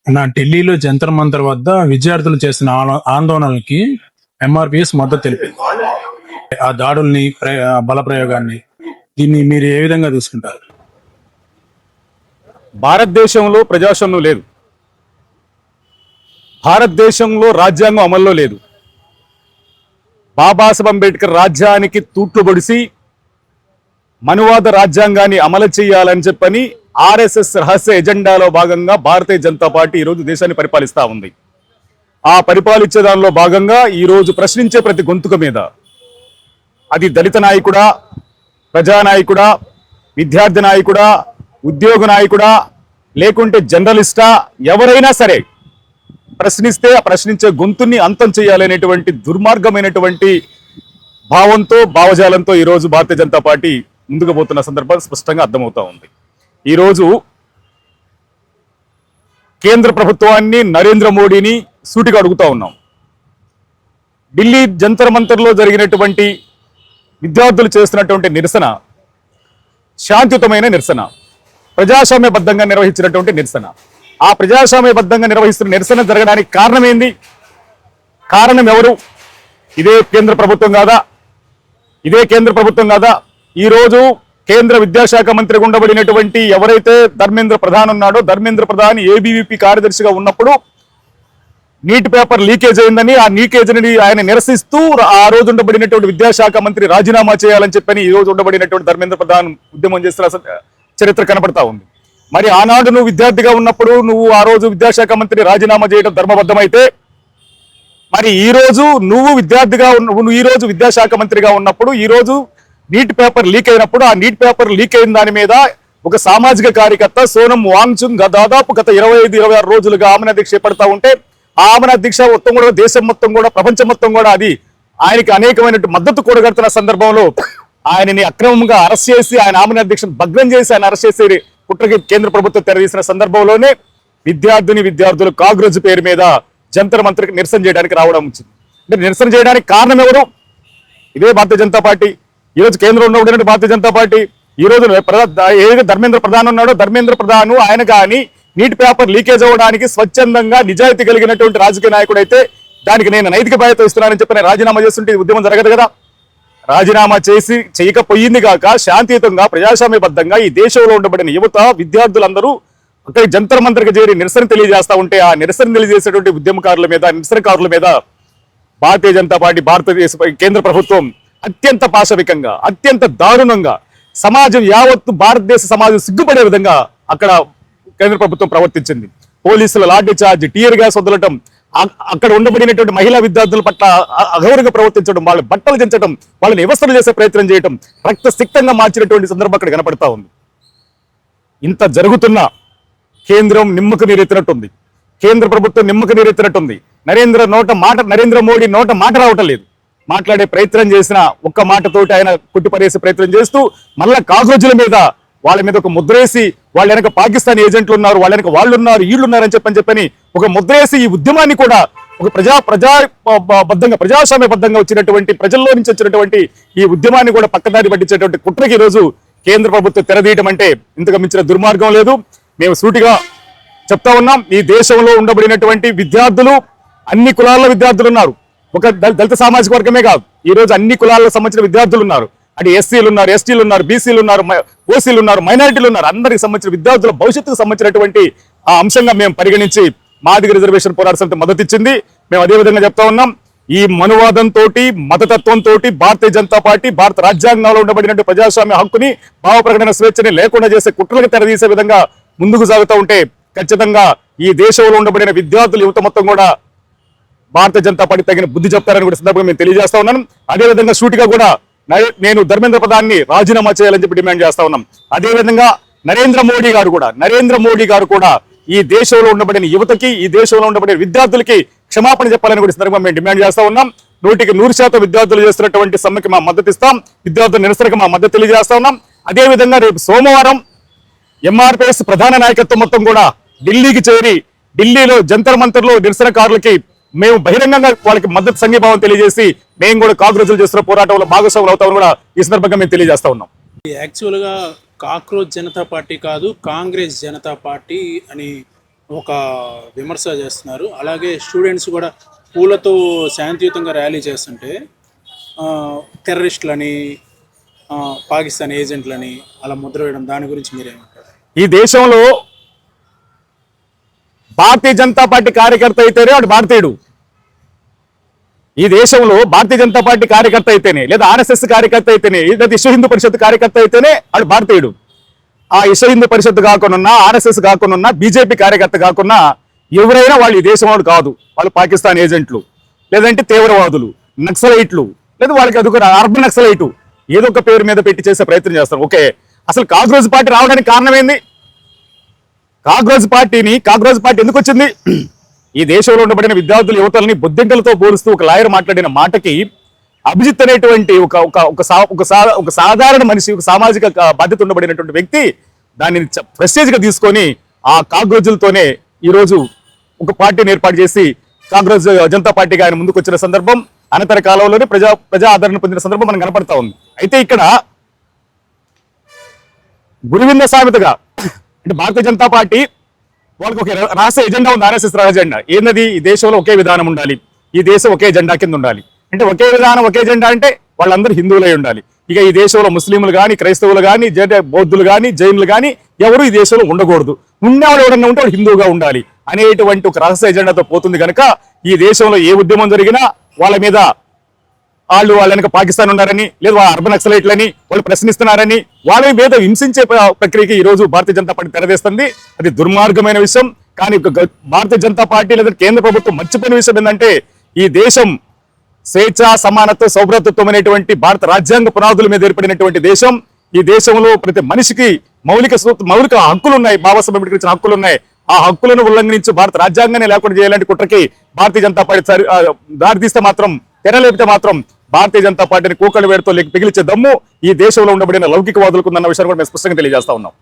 ఢిల్లీలో జంతర్ మంతర్ వద్ద విద్యార్థులు చేసిన ఆందోళనలకి ఎంఆర్పిఎస్ మద్దతు తెలిపింది. ఆ దాడుల్ని, బల ప్రయోగాన్ని, దీన్ని మీరు ఏ విధంగా తీసుకుంటారు? భారతదేశంలో ప్రజాస్వామ్యం లేదు. భారతదేశంలో రాజ్యాంగం అమల్లో లేదు. బాబాసాహెబ్ అంబేద్కర్ రాజ్యానికి తూట్లు పొడిసి మనువాద రాజ్యాంగాన్ని అమలు చేయాలని చెప్పని ఆర్ఎస్ఎస్ రహస్య ఎజెండాలో భాగంగా భారతీయ జనతా పార్టీ ఈరోజు దేశాన్ని పరిపాలిస్తూ ఉంది. ఆ పరిపాలించే దానిలో భాగంగా ఈరోజు ప్రశ్నించే ప్రతి గొంతుక మీద, అది దళిత నాయకుడా, ప్రజానాయకుడా, విద్యార్థి నాయకుడా, ఉద్యోగ నాయకుడా, లేకుంటే జర్నలిస్టా, ఎవరైనా సరే ప్రశ్నిస్తే ఆ ప్రశ్నించే గొంతుని అంతం చేయాలనేటువంటి దుర్మార్గమైనటువంటి భావంతో, భావజాలంతో ఈరోజు భారతీయ జనతా పార్టీ ముందుకు పోతున్న సందర్భం స్పష్టంగా అర్థమవుతా ఉంది. ఈరోజు కేంద్ర ప్రభుత్వాన్ని, నరేంద్ర మోడీని సూటిగా అడుగుతా ఉన్నాం. ఢిల్లీ జంతర్ మంతర్లో జరిగినటువంటి విద్యార్థులు చేస్తున్నటువంటి నిరసన శాంతియుతమైన నిరసన, ప్రజాస్వామ్యబద్ధంగా నిర్వహించినటువంటి నిరసన. ఆ ప్రజాస్వామ్యబద్ధంగా నిర్వహిస్తున్న నిరసన జరగడానికి కారణం ఏంది? కారణం ఎవరు? ఇదే కేంద్ర ప్రభుత్వం కాదా? ఇదే కేంద్ర ప్రభుత్వం కాదా? ఈరోజు కేంద్ర విద్యాశాఖ మంత్రిగా ఉండబడినటువంటి ఎవరైతే ధర్మేంద్ర ప్రధాన్ ఉన్నాడో, ధర్మేంద్ర ప్రధాన్ ఏబీవీపీ కార్యదర్శిగా ఉన్నప్పుడు నీట్ పేపర్ లీకేజ్ అయిందని, ఆ లీకేజ్ని ఆయన నిరసిస్తూ ఆ రోజు ఉండబడినటువంటి విద్యాశాఖ మంత్రి రాజీనామా చేయాలని చెప్పని ఈ రోజు ఉండబడినటువంటి ధర్మేంద్ర ప్రధాన్ ఉద్యమం చేస్తున్న చరిత్ర కనపడతా ఉంది. మరి ఆనాడు నువ్వు విద్యార్థిగా ఉన్నప్పుడు నువ్వు ఆ రోజు విద్యాశాఖ మంత్రి రాజీనామా చేయడం ధర్మబద్ధమైతే, మరి ఈ రోజు నువ్వు విద్యార్థిగా ఈ రోజు విద్యాశాఖ మంత్రిగా ఉన్నప్పుడు, ఈ రోజు నీట్ పేపర్ లీక్ అయినప్పుడు, ఆ నీట్ పేపర్ లీక్ అయిన దాని మీద ఒక సామాజిక కార్యకర్త సోనం వాంగ్చుక్ దాదాపు గత 25-26 రోజులుగా ఆమరణ దీక్ష చేపడతా ఉంటే, ఆ ఆమరణ దీక్ష మొత్తం కూడా దేశం మొత్తం కూడా, ప్రపంచం మొత్తం కూడా అది ఆయనకి అనేకమైన మద్దతు కూడగడుతున్న సందర్భంలో ఆయనని అక్రమంగా అరెస్ట్ చేసి, ఆయన ఆమరణ దీక్షను భగ్నం చేసి ఆయన అరెస్ట్ చేసి కుట్రకి కేంద్ర ప్రభుత్వం తెరదీసిన సందర్భంలోనే విద్యార్థులు కాగ్రోజు పేరు మీద జంతర్ మంతర్కి నిరసన చేయడానికి రావడం వచ్చింది. అంటే నిరసన చేయడానికి కారణం ఎవరు? ఇదే భారతీయ జనతా పార్టీ. ఈరోజు కేంద్రంలో ఉన్నటువంటి భారతీయ జనతా పార్టీ. ఈ రోజు ఏదైతే ధర్మేంద్ర ప్రధాన్ ఉన్నాడో, ధర్మేంద్ర ప్రధాన్ ఆయన కానీ నీట్ పేపర్ లీకేజ్ అవ్వడానికి స్వచ్ఛందంగా నిజాయితీ కలిగినటువంటి రాజకీయ నాయకుడు అయితే దానికి నేను నైతిక బాధ్యత ఇస్తున్నానని చెప్పి రాజీనామా చేస్తుంటే ఉద్యమం జరగదు కదా. రాజీనామా చేయకపోయింది కాక శాంతియుతంగా, ప్రజాస్వామ్యబద్ధంగా ఈ దేశంలో ఉండబడిన యువత, విద్యార్థులందరూ అక్కడ జంతర్ మంతర్కి చేరి నిరసన తెలియజేస్తా ఉంటే, ఆ నిరసన తెలియజేసేటువంటి ఉద్యమకారుల మీద, నిరసనకారుల మీద భారతీయ జనతా పార్టీ, భారతదేశ కేంద్ర ప్రభుత్వం అత్యంత పాశవికంగా, అత్యంత దారుణంగా, సమాజం యావత్తు, భారతదేశ సమాజం సిగ్గుపడే విధంగా అక్కడ కేంద్ర ప్రభుత్వం ప్రవర్తించింది. పోలీసుల లాఠీ చార్జ్, టీయర్ గ్యాస్ వదలటం, అక్కడ ఉండబడినటువంటి మహిళా విద్యార్థుల పట్ల అగౌరవంగా ప్రవర్తించడం, వాళ్ళ బట్టలు దించడం, వాళ్ళని వ్యవస్థలు చేసే ప్రయత్నం చేయడం, రక్తసిక్తంగా మార్చినటువంటి సందర్భం అక్కడ కనపడతా ఉంది. ఇంత జరుగుతున్నా కేంద్రం నిమ్మకు నీరెత్తినట్టుంది, కేంద్ర ప్రభుత్వం నిమ్మకు నీరెత్తినట్టుంది. నరేంద్ర మోడీ నోట మాట రావటం లేదు. మాట్లాడే ప్రయత్నం చేసిన ఒక్క మాటతోటి ఆయన కుట్టిపడేసే ప్రయత్నం చేస్తూ మళ్ళా కాక్రోజుల మీద, వాళ్ళ మీద ఒక ముద్రేసి, వాళ్ళ వెనక పాకిస్తాన్ ఏజెంట్లు ఉన్నారు, వాళ్ళ వెనక వాళ్ళు ఉన్నారు, వీళ్ళు ఉన్నారని చెప్పని ఒక ముద్రేసి ఈ ఉద్యమాన్ని కూడా ఒక ప్రజాస్వామ్యబద్ధంగా వచ్చినటువంటి, ప్రజల్లో నుంచి వచ్చినటువంటి ఈ ఉద్యమాన్ని కూడా పక్కదారి పట్టించేటువంటి కుట్రకి ఈరోజు కేంద్ర ప్రభుత్వం తెరదీయటం అంటే ఇంతకు మించిన దుర్మార్గం లేదు. మేము సూటిగా చెప్తా ఉన్నాం, ఈ దేశంలో ఉండబడినటువంటి విద్యార్థులు, అన్ని కులాల విద్యార్థులు ఉన్నారు. ఒక దళిత సామాజిక వర్గమే కాదు, ఈ రోజు అన్ని కులాలకు సంబంధించిన విద్యార్థులు ఉన్నారు. అంటే ఎస్సీలు ఉన్నారు, ఎస్టీలు ఉన్నారు, బీసీలు ఉన్నారు, ఓసీలు ఉన్నారు, మైనారిటీలు ఉన్నారు. అందరికి సంబంధించిన విద్యార్థుల భవిష్యత్తుకు సంబంధించినటువంటి ఆ అంశంగా మేము పరిగణించి మాదిగ రిజర్వేషన్ పోరాట సమితి మద్దతు ఇచ్చింది. మేము అదే విధంగా చెప్తా ఉన్నాం, ఈ మనువాదంతో, మతతత్వంతో భారతీయ జనతా పార్టీ భారత రాజ్యాంగంలో ఉండబడినటువంటి ప్రజాస్వామ్య హక్కుని, భావ ప్రకటన స్వేచ్ఛని లేకుండా చేసే కుట్రలకు తెరదీసే విధంగా ముందుకు సాగుతూ ఉంటే ఖచ్చితంగా ఈ దేశంలో ఉండబడిన విద్యార్థులు, యువత మొత్తం కూడా భారతీయ జనతా పార్టీ తగిన బుద్ధి చెప్తారని కూడా సందర్భంగా మేము తెలియజేస్తా ఉన్నాను. అదేవిధంగా సూటిగా కూడా నేను ధర్మేంద్ర ప్రధాన్ని రాజీనామా చేయాలని చెప్పి డిమాండ్ చేస్తా ఉన్నాం. అదేవిధంగా నరేంద్ర మోడీ గారు కూడా ఈ దేశంలో ఉండబడిన యువతకి, ఈ దేశంలో ఉండబడిన విద్యార్థులకి క్షమాపణ చెప్పాలని కూడా సందర్భంగా మేము డిమాండ్ చేస్తా ఉన్నాం. 100% విద్యార్థులు చేస్తున్నటువంటి సమ్మెకి మా మద్దతు ఇస్తాం, విద్యార్థుల నిరసనకి మా మద్దతు తెలియజేస్తా ఉన్నాం. అదేవిధంగా రేపు సోమవారం ఎంఆర్పిఎస్ ప్రధాన నాయకత్వం మొత్తం కూడా ఢిల్లీకి చేరి, ఢిల్లీలో జంతర్ మంతర్లో నిరసనకారులకి మేము బహిరంగంగా వాళ్ళకి మద్దతు సంఘీభావం తెలియజేసి మేము కూడా కాక్రోజులు చేస్తున్న పోరాటంలో భాగస్వాములు అవుతామని కూడా ఈ సందర్భంగా మేము తెలియజేస్తా ఉన్నాం. యాక్చువల్గా కాక్రోచ్ జనతా పార్టీ కాదు, కాంగ్రెస్ జనతా పార్టీ అని ఒక విమర్శ చేస్తున్నారు. అలాగే స్టూడెంట్స్ కూడా పూలతో శాంతియుతంగా ర్యాలీ చేస్తుంటే టెర్రరిస్టులని, పాకిస్తాన్ ఏజెంట్లని అలా ముద్ర వేయడం, దాని గురించి మీరేమంటారు? ఈ దేశంలో భారతీయ జనతా పార్టీ కార్యకర్త అయితేనే వాడు భారతీయుడు. ఈ దేశంలో భారతీయ జనతా పార్టీ కార్యకర్త అయితేనే, లేదా ఆర్ఎస్ఎస్ కార్యకర్త అయితేనే, లేదా విశ్వ హిందూ పరిషత్ కార్యకర్త అయితేనే వాడు భారతీయుడు. ఆ విశ్వ హిందూ పరిషత్ కాకుండా, ఆర్ఎస్ఎస్ కాకుండా, బీజేపీ కార్యకర్త కాకుండా ఎవరైనా వాళ్ళు ఈ దేశం వాళ్ళు కాదు. వాళ్ళు పాకిస్తాన్ ఏజెంట్లు, లేదంటే తీవ్రవాదులు, నక్సలైట్లు, లేదా వాళ్ళకి అదొక అర్బన్ నక్సలైటు, ఏదో ఒక పేరు మీద పెట్టి చేసే ప్రయత్నం చేస్తారు. ఓకే, అసలు కాక్రోజ్ పార్టీ రావడానికి కారణం ఏంది? కాక్రోజ్ పార్టీ ఎందుకు వచ్చింది? ఈ దేశంలో ఉండబడిన విద్యార్థుల యువతల్ని బొద్దింకలతో పోలుస్తూ ఒక లాయర్ మాట్లాడిన మాటకి అభిజిత్ అనేటువంటి ఒక సాధారణ మనిషి, ఒక సామాజిక బాధ్యత ఉండబడినటువంటి వ్యక్తి దాన్ని ప్రెస్టేజ్ గా తీసుకొని ఆ కాక్రోజులతోనే ఈ రోజు ఒక పార్టీని ఏర్పాటు చేసి కాంగ్రెస్ జనతా పార్టీగా ఆయన ముందుకు వచ్చిన సందర్భం, అనంతర కాలంలోనే ప్రజా ఆదరణ పొందిన సందర్భం మనకు కనపడతా ఉంది. అయితే ఇక్కడ గురువింద సామెతగా అంటే భారతీయ జనతా పార్టీ వాళ్ళకి ఒక రాష్ట్ర ఎజెండా ఉంది, ఆర్ఎస్ఎస్ ఎజెండా. ఏంటది? ఈ దేశంలో ఒకే విధానం ఉండాలి, ఈ దేశం ఒకే జెండా కింద ఉండాలి. అంటే ఒకే విధానం ఒకే జెండా అంటే వాళ్ళందరూ హిందువులై ఉండాలి. ఇక ఈ దేశంలో ముస్లింలు కానీ, క్రైస్తవులు కానీ, బౌద్ధులు కానీ, జైనులు కానీ ఎవరు ఈ దేశంలో ఉండకూడదు. ఉండేవాడు ఎవడన్నా ఉంటే వాడు హిందువుగా ఉండాలి అనేటువంటి ఒక రహస్య ఎజెండాతో పోతుంది కనుక ఈ దేశంలో ఏ ఉద్యమం జరిగినా వాళ్ళ మీద వాళ్ళ వెనక పాకిస్తాన్ ఉన్నారని, లేదా వాళ్ళ అర్బన్ నక్సలైట్లని వాళ్ళు ప్రశ్నిస్తున్నారని, వాళ్ళ మీద హింసించే ప్రక్రియకి ఈ రోజు భారతీయ జనతా పార్టీ తెరవేస్తుంది. అది దుర్మార్గమైన విషయం. కానీ భారతీయ జనతా పార్టీ లేదా కేంద్ర ప్రభుత్వం మర్చిపోయిన విషయం ఏంటంటే ఈ దేశం స్వేచ్ఛ, సమానత్వ, సౌభ్రతత్వం అనేటువంటి భారత రాజ్యాంగ పునాదుల మీద ఏర్పడినటువంటి దేశం. ఈ దేశంలో ప్రతి మనిషికి మౌలిక హక్కులు ఉన్నాయి, బాబాసాహెబ్ అంబేద్కర్ ఇచ్చిన హక్కులు ఉన్నాయి. ఆ హక్కులను ఉల్లంఘించి భారత రాజ్యాంగాన్ని లేకుండా చేయాలంటే కుట్రకి భారతీయ జనతా పార్టీ దారితీస్తే మాత్రం, తెరలేపితే మాత్రం భారతీయ జనతా పార్టీని కూకలు వేడుతో పిగిల్చే దమ్ము ఈ దేశంలో ఉండబడిన లౌకికవాదులకు ఉందన్న విషయాన్ని కూడా మేము స్పష్టంగా తెలియజేస్తా ఉన్నాం.